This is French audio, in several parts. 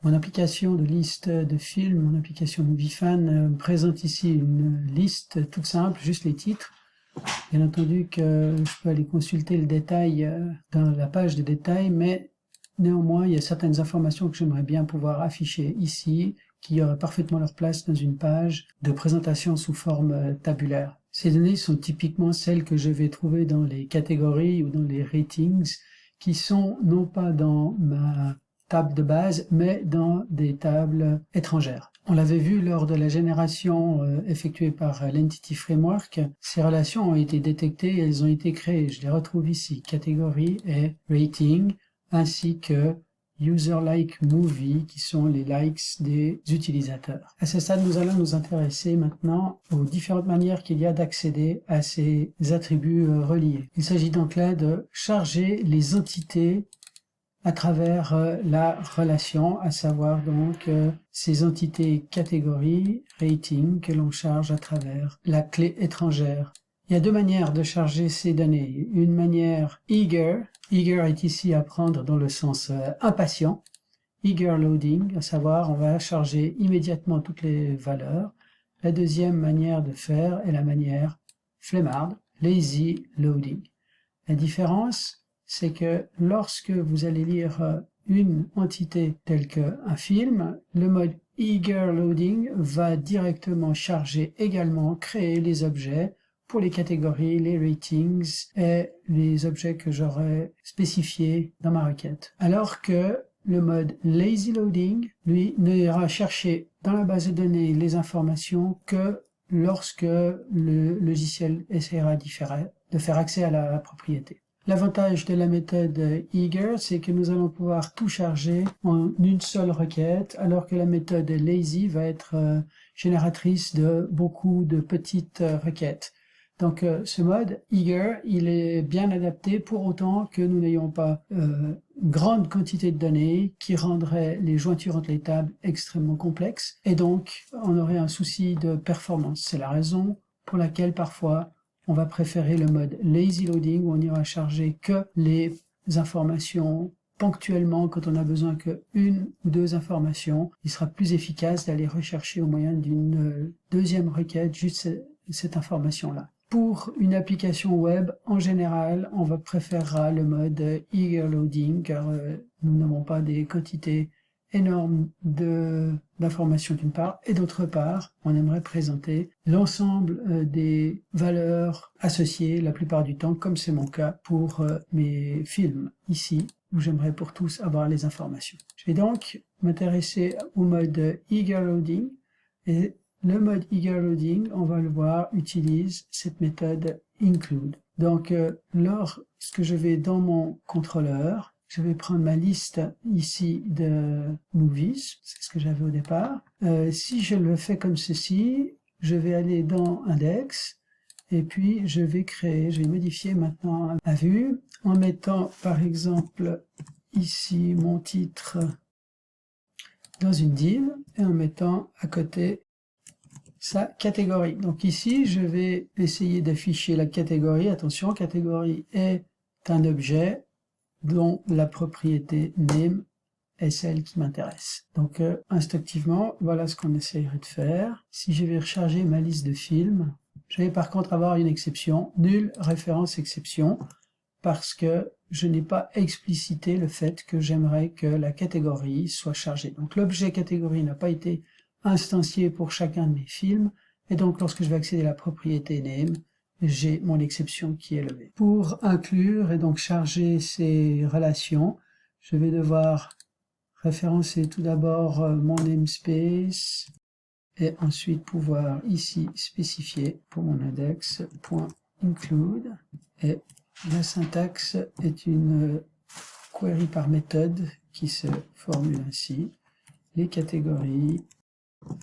Mon application de liste de films, mon application MovieFan présente ici une liste toute simple, juste les titres. Bien entendu que je peux aller consulter le détail dans la page de détail, mais néanmoins il y a certaines informations que j'aimerais bien pouvoir afficher ici, qui auraient parfaitement leur place dans une page de présentation sous forme tabulaire. Ces données sont typiquement celles que je vais trouver dans les catégories ou dans les ratings, qui sont non pas dans ma table de base, mais dans des tables étrangères. On l'avait vu lors de la génération effectuée par l'Entity Framework, ces relations ont été détectées et elles ont été créées. Je les retrouve ici, catégorie et rating, ainsi que user-like movie, qui sont les likes des utilisateurs. À ce stade, nous allons nous intéresser maintenant aux différentes manières qu'il y a d'accéder à ces attributs reliés. Il s'agit donc là de charger les entités à travers la relation, à savoir donc ces entités catégories, rating, que l'on charge à travers la clé étrangère. Il y a deux manières de charger ces données. Une manière eager est ici à prendre dans le sens impatient, eager loading, à savoir on va charger immédiatement toutes les valeurs. La deuxième manière de faire est la manière flemmarde, lazy loading. La différence, c'est que lorsque vous allez lire une entité telle qu'un film, le mode Eager Loading va directement charger également, créer les objets pour les catégories, les ratings et les objets que j'aurais spécifiés dans ma requête. Alors que le mode Lazy Loading, lui, n'ira chercher dans la base de données les informations que lorsque le logiciel essaiera de faire accès à la propriété. L'avantage de la méthode eager, c'est que nous allons pouvoir tout charger en une seule requête, alors que la méthode lazy va être génératrice de beaucoup de petites requêtes. Donc ce mode eager, il est bien adapté pour autant que nous n'ayons pas une grande quantité de données qui rendrait les jointures entre les tables extrêmement complexes, et donc on aurait un souci de performance. C'est la raison pour laquelle parfois on va préférer le mode lazy loading, où on ira charger que les informations ponctuellement quand on a besoin que une ou deux informations. Il sera plus efficace d'aller rechercher au moyen d'une deuxième requête juste cette information-là. Pour une application web, en général, on préférera le mode eager loading, car nous n'avons pas des quantités énorme d'informations d'une part, et d'autre part, on aimerait présenter l'ensemble des valeurs associées la plupart du temps, comme c'est mon cas pour mes films ici, où j'aimerais pour tous avoir les informations. Je vais donc m'intéresser au mode Eager Loading, et le mode Eager Loading, on va le voir, utilise cette méthode include. Donc, lorsque je vais dans mon contrôleur, je vais prendre ma liste ici de movies, c'est ce que j'avais au départ. Si je le fais comme ceci, je vais aller dans index, et puis je vais modifier maintenant ma vue, en mettant par exemple ici mon titre dans une div, et en mettant à côté sa catégorie. Donc ici, je vais essayer d'afficher la catégorie. Attention, catégorie est un objet dont la propriété name est celle qui m'intéresse. Donc instinctivement, voilà ce qu'on essayerait de faire. Si je vais recharger ma liste de films, je vais par contre avoir une exception, nulle référence exception, parce que je n'ai pas explicité le fait que j'aimerais que la catégorie soit chargée. Donc l'objet catégorie n'a pas été instancié pour chacun de mes films, et donc lorsque je vais accéder à la propriété name, j'ai mon exception qui est levée. Pour inclure et donc charger ces relations, je vais devoir référencer tout d'abord mon namespace et ensuite pouvoir ici spécifier pour mon index.include, et la syntaxe est une query par méthode qui se formule ainsi. Les catégories,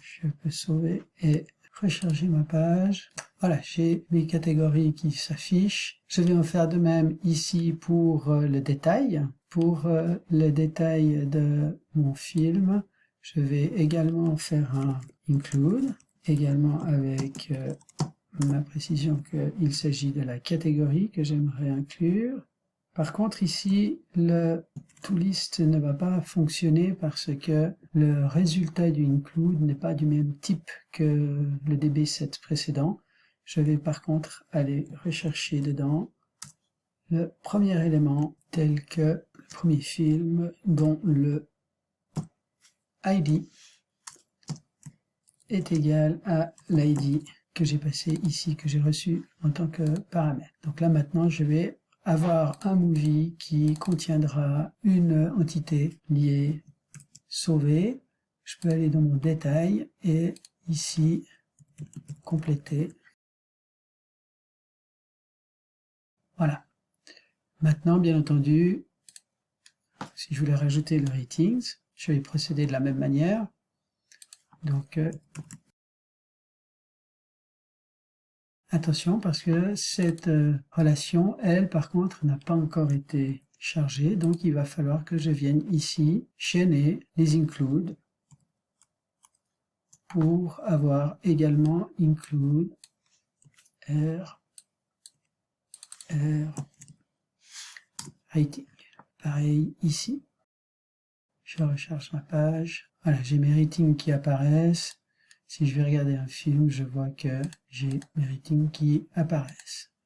je peux sauver et recharger ma page. Voilà, j'ai mes catégories qui s'affichent. Je vais en faire de même ici pour le détail. Pour le détail de mon film, je vais également faire un include, également avec ma précision qu'il s'agit de la catégorie que j'aimerais inclure. Par contre ici, le toList ne va pas fonctionner parce que le résultat du include n'est pas du même type que le DB7 précédent. Je vais par contre aller rechercher dedans le premier élément tel que le premier film dont le ID est égal à l'ID que j'ai passé ici, que j'ai reçu en tant que paramètre. Donc là maintenant je vais avoir un movie qui contiendra une entité liée sauvée. Je peux aller dans mon détail et ici compléter. Voilà. Maintenant, bien entendu, si je voulais rajouter le ratings, je vais procéder de la même manière. Donc, attention parce que cette relation, elle, par contre, n'a pas encore été chargée. Donc, il va falloir que je vienne ici, chaîner les include pour avoir également include R rating. Pareil ici. Je recharge ma page. Voilà, j'ai mes ratings qui apparaissent. Si je vais regarder un film, je vois que j'ai mes ratings qui apparaissent.